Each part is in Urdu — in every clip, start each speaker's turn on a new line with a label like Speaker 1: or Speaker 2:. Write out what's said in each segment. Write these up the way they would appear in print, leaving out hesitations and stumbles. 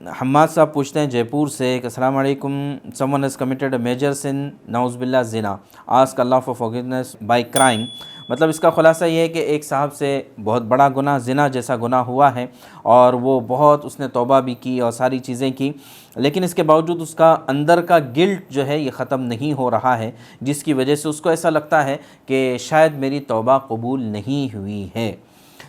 Speaker 1: حماد صاحب پوچھتے ہیں جے پور سے کہ السلام علیکم، someone has committed a major sin نعوذ باللہ زنا، ask Allah for forgiveness by crying. مطلب اس کا خلاصہ یہ ہے کہ ایک صاحب سے بہت بڑا گناہ، زنا جیسا گناہ ہوا ہے، اور وہ بہت اس نے توبہ بھی کی اور ساری چیزیں کی، لیکن اس کے باوجود اس کا اندر کا گلٹ جو ہے یہ ختم نہیں ہو رہا ہے، جس کی وجہ سے اس کو ایسا لگتا ہے کہ شاید میری توبہ قبول نہیں ہوئی ہے۔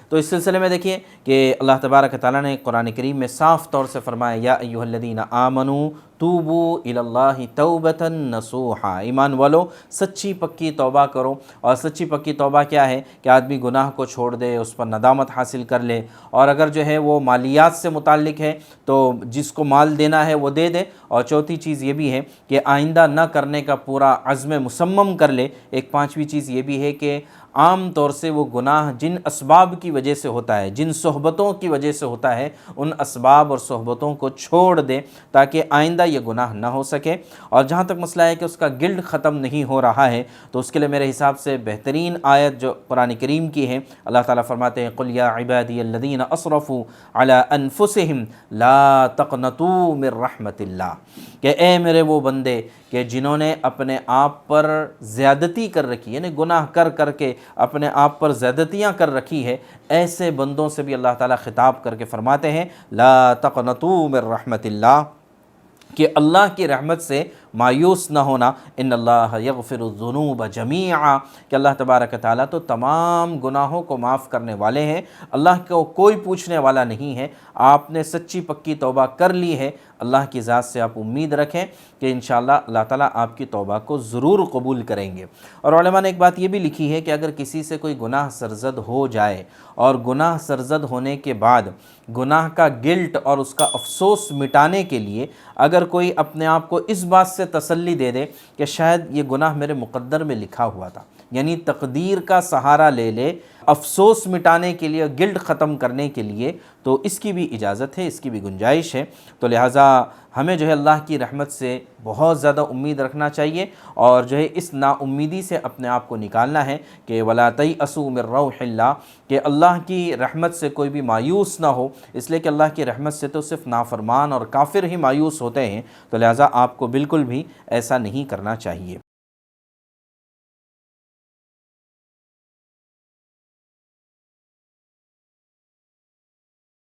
Speaker 1: تو اس سلسلے میں دیکھیے کہ اللہ تبارک تعالیٰ نے قرآن کریم میں صاف طور سے فرمایا یا ایھا الذین آمنوا توبوا الی اللہ توبۃ نصوحا، ایمان والو سچی پکی توبہ کرو۔ اور سچی پکی توبہ کیا ہے کہ آدمی گناہ کو چھوڑ دے، اس پر ندامت حاصل کر لے، اور اگر جو ہے وہ مالیات سے متعلق ہے تو جس کو مال دینا ہے وہ دے دے، اور چوتھی چیز یہ بھی ہے کہ آئندہ نہ کرنے کا پورا عزم مصمم کر لے۔ ایک پانچویں چیز یہ بھی ہے کہ عام طور سے وہ گناہ جن اسباب کی وجہ سے ہوتا ہے، جن صحبتوں کی وجہ سے ہوتا ہے، ان اسباب اور صحبتوں کو چھوڑ دے تاکہ آئندہ یہ گناہ نہ ہو سکے۔ اور جہاں تک مسئلہ ہے کہ اس کا گلٹ ختم نہیں ہو رہا ہے، تو اس کے لیے میرے حساب سے بہترین آیت جو قرآن کریم کی ہے، اللہ تعالیٰ فرماتے ہیں قُلْ يَا عِبَادِيَ الَّذِينَ أَسْرَفُوا عَلَىٰ أَنفُسِهِمْ لَا تَقْنَطُوا مِن رَحْمَةِ اللَّهِ، کہ اے میرے وہ بندے کہ جنہوں نے اپنے آپ پر زیادتی کر رکھی، یعنی گناہ کر کر کے اپنے آپ پر زیادتیاں کر رکھی ہے، ایسے بندوں سے بھی اللہ تعالیٰ خطاب کر کے فرماتے ہیں لا تقنطوا من رحمت اللہ، کہ اللہ کی رحمت سے مایوس نہ ہونا۔ ان اللہ یغفر الذنوب جمیعا، کہ اللہ تبارک تعالیٰ تو تمام گناہوں کو معاف کرنے والے ہیں، اللہ کو کوئی پوچھنے والا نہیں ہے۔ آپ نے سچی پکی توبہ کر لی ہے، اللہ کی ذات سے آپ امید رکھیں کہ انشاءاللہ اللہ تعالیٰ آپ کی توبہ کو ضرور قبول کریں گے۔ اور علماء نے ایک بات یہ بھی لکھی ہے کہ اگر کسی سے کوئی گناہ سرزد ہو جائے، اور گناہ سرزد ہونے کے بعد گناہ کا گلٹ اور اس کا افسوس مٹانے کے لیے اگر کوئی اپنے آپ کو اس بات سے تسلی دے دے کہ شاید یہ گناہ میرے مقدر میں لکھا ہوا تھا، یعنی تقدیر کا سہارا لے لے افسوس مٹانے کے لیے، گلٹ ختم کرنے کے لیے، تو اس کی بھی اجازت ہے، اس کی بھی گنجائش ہے۔ تو لہٰذا ہمیں جو ہے اللہ کی رحمت سے بہت زیادہ امید رکھنا چاہیے، اور جو ہے اس نا امیدی سے اپنے آپ کو نکالنا ہے کہ وَلَا تَيْأَسُوا مِن رَوْحِ اللَّهِ، کہ اللہ کی رحمت سے کوئی بھی مایوس نہ ہو، اس لیے کہ اللہ کی رحمت سے تو صرف نافرمان اور کافر ہی مایوس ہوتے ہیں، تو لہٰذا آپ کو بالکل بھی ایسا نہیں کرنا چاہیے۔